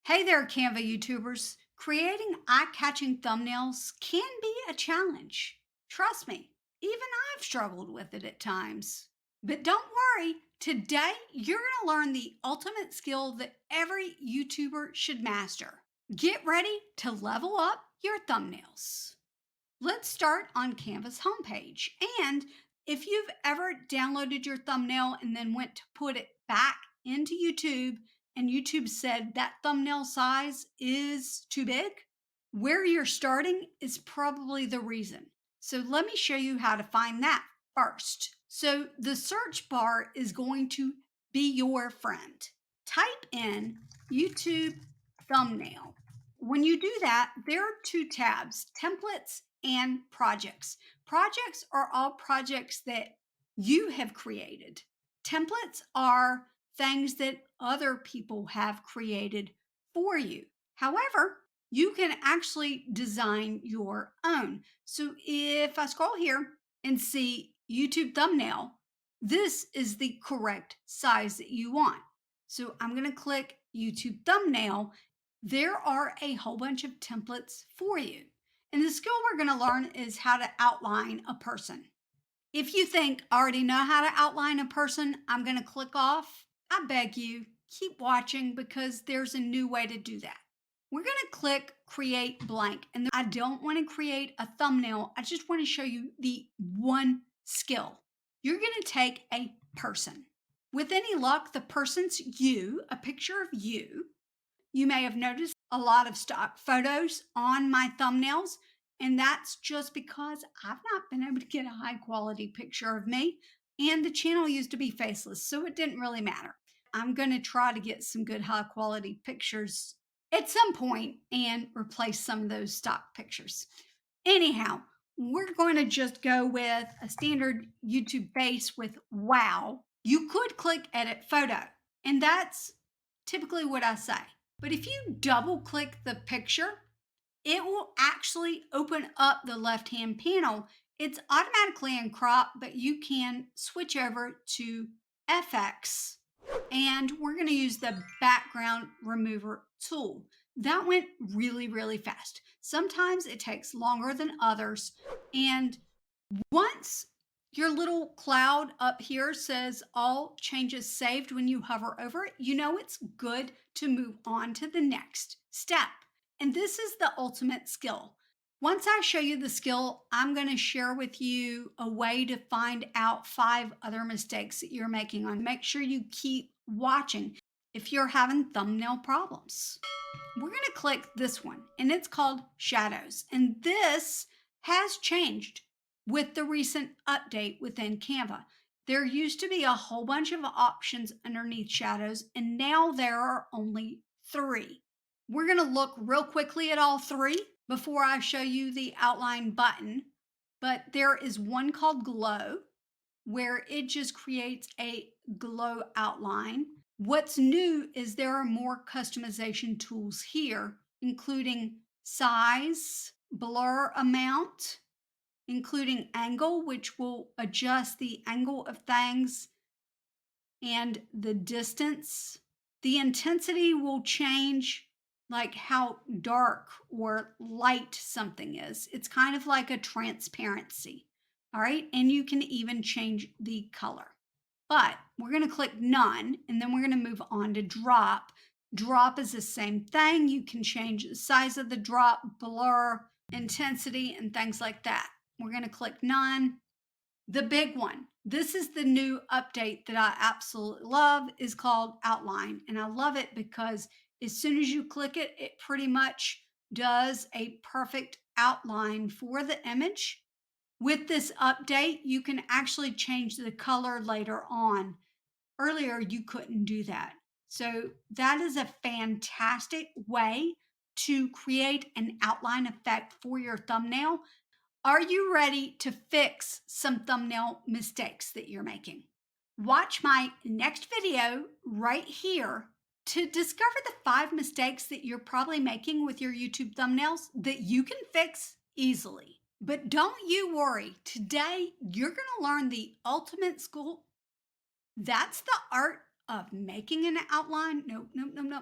Hey there, Canva YouTubers. Creating eye-catching thumbnails can be a challenge. Trust me, even I've struggled with it at times. But don't worry, today you're going to learn the ultimate skill that every YouTuber should master. Get ready to level up your thumbnails. Let's start on Canva's homepage. And if you've ever downloaded your thumbnail and then went to put it back into YouTube and YouTube said that thumbnail size is too big, where you're starting is probably the reason. So let me show you how to find that first. So the search bar is going to be your friend. Type in YouTube thumbnail. When you do that, there are two tabs, templates and projects. Projects are all projects that you have created. Templates are things that other people have created for you. However, you can actually design your own. So if I scroll here and see YouTube thumbnail, this is the correct size that you want. So I'm going to click YouTube thumbnail. There are a whole bunch of templates for you. And the skill we're going to learn is how to outline a person. If you think I already know how to outline a person, I'm going to click off. I beg you, keep watching because there's a new way to do that. We're going to click create blank. And I don't want to create a thumbnail. I just want to show you the one skill. You're going to take a person. With any luck, the person's you, a picture of you. You may have noticed a lot of stock photos on my thumbnails, and that's just because I've not been able to get a high quality picture of me, and the channel used to be faceless, so it didn't really matter. I'm going to try to get some good high quality pictures at some point and replace some of those stock pictures. Anyhow, we're going to just go with a standard YouTube face with wow. You could click edit photo, and that's typically what I say. But if you double click the picture, it will actually open up the left-hand panel. It's automatically in crop, but you can switch over to FX and we're going to use the background remover tool. That went really, really fast. Sometimes it takes longer than others. And once your little cloud up here says all changes saved when you hover over it, you know it's good to move on to the next step. And this is the ultimate skill. Once I show you the skill, I'm going to share with you a way to find out 5 other mistakes that you're making on. Make sure you keep watching if you're having thumbnail problems. We're going to click this one, and it's called shadows. And this has changed with the recent update within Canva. There used to be a whole bunch of options underneath shadows, and now there are only 3. We're going to look real quickly at all 3 before I show you the outline button. But there is one called glow, where it just creates a glow outline. What's new is there are more customization tools here, including size, blur amount, including angle, which will adjust the angle of things, and the distance. The intensity will change, like how dark or light something is. It's kind of like a transparency. All right. And you can even change the color. But we're going to click none, and then we're going to move on to drop. Drop is the same thing. You can change the size of the drop, blur, intensity, and things like that. We're going to click none. The big one, this is the new update that I absolutely love, is called outline. And I love it because as soon as you click it, it pretty much does a perfect outline for the image. With this update, you can actually change the color later on. Earlier, you couldn't do that. So that is a fantastic way to create an outline effect for your thumbnail. Are you ready to fix some thumbnail mistakes that you're making? Watch my next video right here to discover the 5 mistakes that you're probably making with your YouTube thumbnails that you can fix easily. But don't you worry, today you're going to learn the ultimate skill. That's the art of making an outline. No, no, no, no.